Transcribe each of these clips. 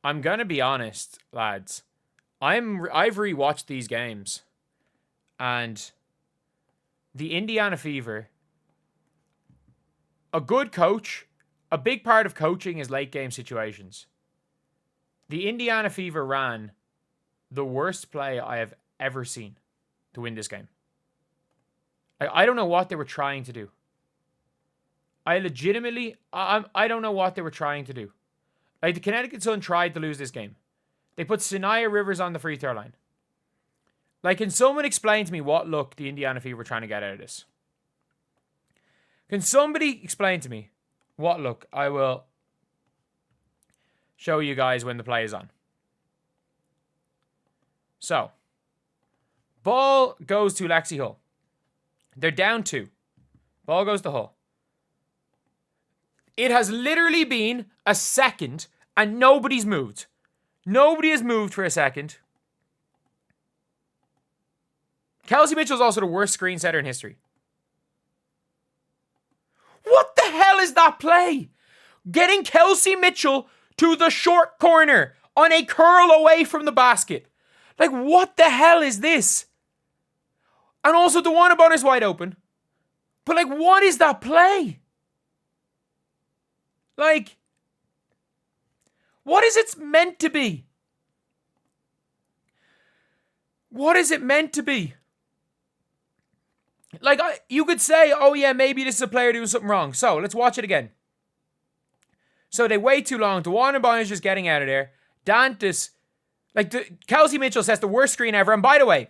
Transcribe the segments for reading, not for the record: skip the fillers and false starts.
I'm gonna be honest, lads. I've rewatched these games, and the Indiana Fever, a good coach, a big part of coaching is late game situations. The Indiana Fever ran the worst play I have ever seen to win this game. I don't know what they were trying to do. I don't know what they were trying to do. Like, the Connecticut Sun tried to lose this game. They put Sanaya Rivers on the free throw line. Like, can someone explain to me what look the Indiana Fever were trying to get out of this? Can somebody explain to me what look? I will show you guys when the play is on. So, ball goes to Lexi Hull. They're down 2. Ball goes to Hull. It has literally been a second and nobody's moved. Nobody has moved for a second. Kelsey Mitchell is also the worst screen setter in history. What the hell is that play? Getting Kelsey Mitchell to the short corner on a curl away from the basket. Like, what the hell is this? And also, DeWanna Bonner's wide open. But, like, what is that play? Like, what is it meant to be? What is it meant to be? Like, you could say, oh yeah, maybe this is a player doing something wrong. So, let's watch it again. So, they wait too long. DeWanna Bonner's just getting out of there. Dantas, Kelsey Mitchell sets the worst screen ever. And by the way,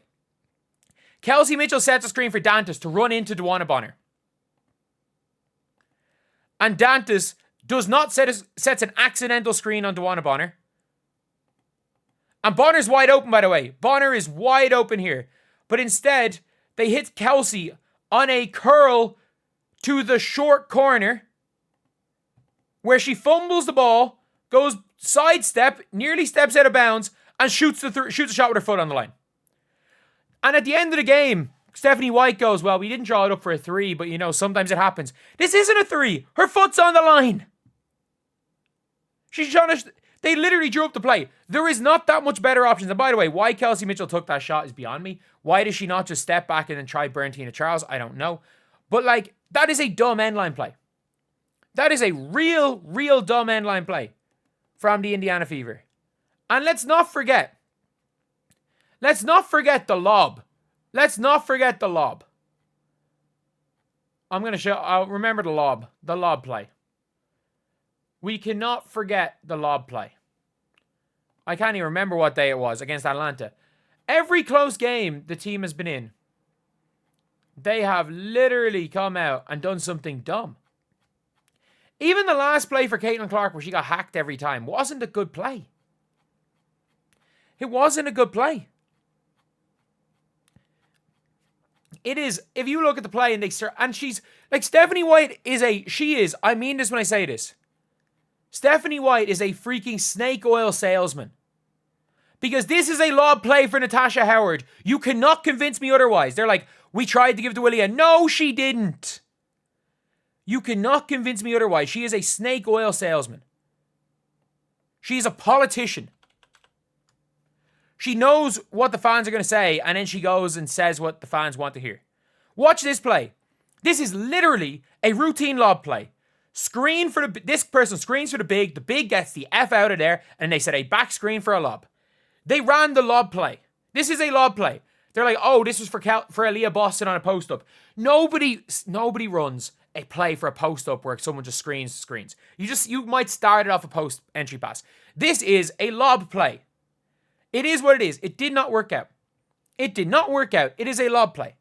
Kelsey Mitchell sets a screen for Dantas to run into DeWanna Bonner. And Dantas does not sets an accidental screen on DeWanna Bonner. And Bonner's wide open, by the way. Bonner is wide open here. But instead, they hit Kelsey on a curl to the short corner, where she fumbles the ball, goes sidestep, nearly steps out of bounds, and shoots a shot with her foot on the line. And at the end of the game, Stephanie White goes, well, we didn't draw it up for a 3, but, you know, sometimes it happens. This isn't a 3. Her foot's on the line. She's trying to... They literally drew up the play. There is not that much better options. And by the way, why Kelsey Mitchell took that shot is beyond me. Why does she not just step back and then try Berntina Charles? I don't know. But, like, that is a dumb endline play. That is a real dumb endline play from the Indiana Fever. And let's not forget the lob. Let's not forget the lob. I'll remember the lob play. We cannot forget the lob play. I can't even remember what day it was against Atlanta. Every close game the team has been in, they have literally come out and done something dumb. Even the last play for Caitlin Clark, where she got hacked every time, wasn't a good play. It wasn't a good play. It is, if you look at the play and she's, like, Stephanie White I mean this when I say this. Stephanie White is a freaking snake oil salesman. Because this is a lob play for Natasha Howard. You cannot convince me otherwise. They're like, we tried to give to Willia. No, she didn't. You cannot convince me otherwise. She is a snake oil salesman. She is a politician. She knows what the fans are going to say, and then she goes and says what the fans want to hear. Watch this play. This is literally a routine lob play. This person screens for the big gets the F out of there, and they set a back screen for a lob. They ran the lob play. This is a lob play. They're like, oh, this was for Aaliyah Boston on a post-up. Nobody runs a play for a post-up where someone just screens. You might start it off a post entry pass. This is a lob play. It is what it is. It did not work out. It is a lob play.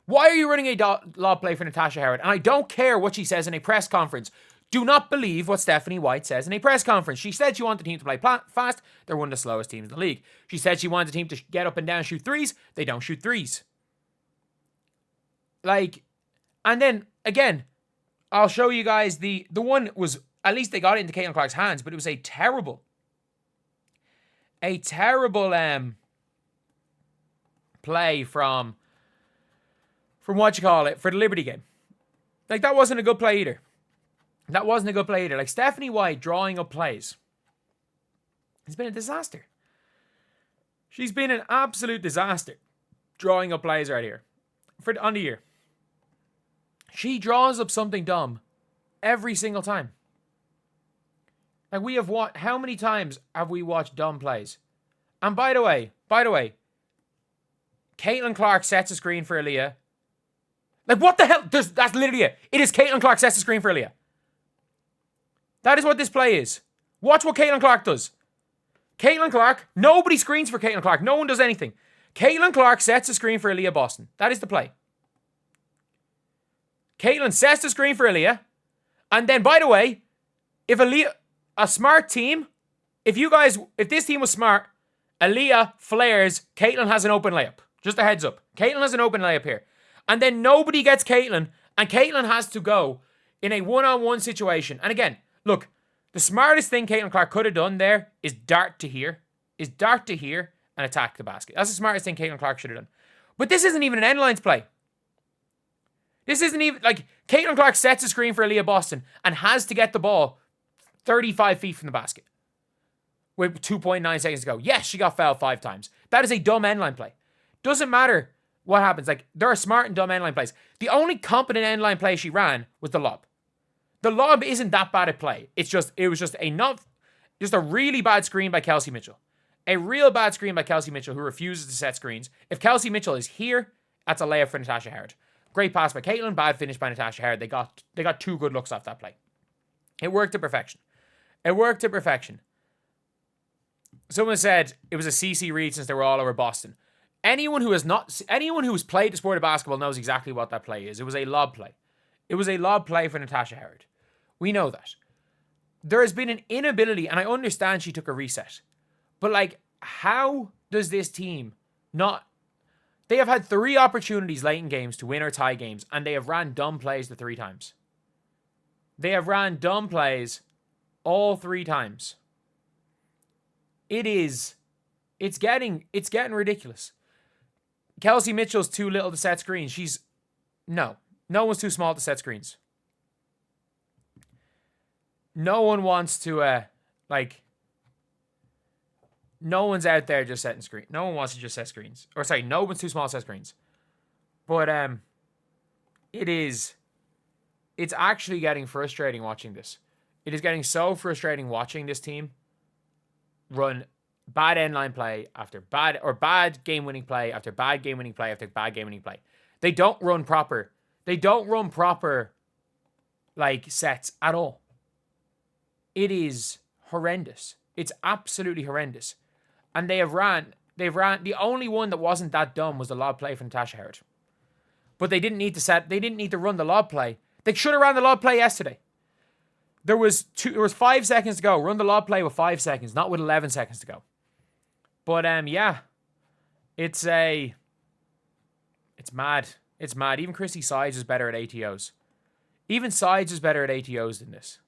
Why are you running a lob play for Natasha Howard? And I don't care what she says in a press conference. Do not believe what Stephanie White says in a press conference. She said she wanted the team to play fast. They're one of the slowest teams in the league. She said she wanted the team to get up and down, shoot threes. They don't shoot threes. Like, and then, again, I'll show you guys the one was, at least they got it into Caitlin Clark's hands, but it was a terrible play from for the Liberty game. Like, that wasn't a good play either. Like, Stephanie White drawing up plays It's been a disaster. She's been an absolute disaster drawing up plays right here on the year. She draws up something dumb every single time. Like we have how many times have we watched dumb plays? And by the way, Caitlin Clark sets a screen for Aaliyah. Like what the hell? That's literally it. It is Caitlin Clark sets a screen for Aaliyah. That is what this play is. Watch what Caitlin Clark does. Caitlin Clark, nobody screens for Caitlin Clark. No one does anything. Caitlin Clark sets a screen for Aaliyah Boston. That is the play. Caitlin sets the screen for Aaliyah. And then, by the way, if Aaliyah, a smart team, if this team was smart, Aaliyah flares, Caitlin has an open layup. Just a heads up. Caitlin has an open layup here. And then nobody gets Caitlin, and Caitlin has to go in a one-on-one situation. And again, look, the smartest thing Caitlin Clark could have done there is dart to here and attack the basket. That's the smartest thing Caitlin Clark should have done. But this isn't even an end lines play. This isn't even, like, Caitlin Clark sets a screen for Aaliyah Boston and has to get the ball 35 feet from the basket with 2.9 seconds to go. Yes, she got fouled 5 times. That is a dumb end line play. Doesn't matter what happens. Like, there are smart and dumb end line plays. The only competent end line play she ran was the lob. The lob isn't that bad at play. It was just a really bad screen by Kelsey Mitchell. A real bad screen by Kelsey Mitchell, who refuses to set screens. If Kelsey Mitchell is here, that's a layup for Natasha Howard. Great pass by Caitlin, bad finish by Natasha Howard. They got 2 good looks off that play. It worked to perfection. Someone said it was a CC read since they were all over Boston. Anyone who has played the sport of basketball knows exactly what that play is. It was a lob play. It was a lob play for Natasha Howard. We know that. There has been an inability, and I understand she took a reset, but like, how does this team not... They have had 3 opportunities late in games to win or tie games, and they have ran dumb plays the 3 times. They have ran dumb plays all 3 times. It's getting ridiculous. Kelsey Mitchell's too little to set screens. No one's too small to set screens. No one wants to, no one's out there just setting screens. No one wants to just set screens. Or sorry, no one's too small to set screens. But it's actually getting frustrating watching this. It is getting so frustrating watching this team run bad end line play after bad game winning play after bad game winning play after bad game winning play. They don't run proper like sets at all. It is horrendous. It's absolutely horrendous. And they ran, the only one that wasn't that dumb was the lob play from Natasha Howard. But they didn't need to run the lob play. They should have ran the lob play yesterday. There was 5 seconds to go. Run the lob play with 5 seconds, not with 11 seconds to go. But yeah. It's mad. It's mad. Even Christy Sides is better at ATOs. Even Sides is better at ATOs than this.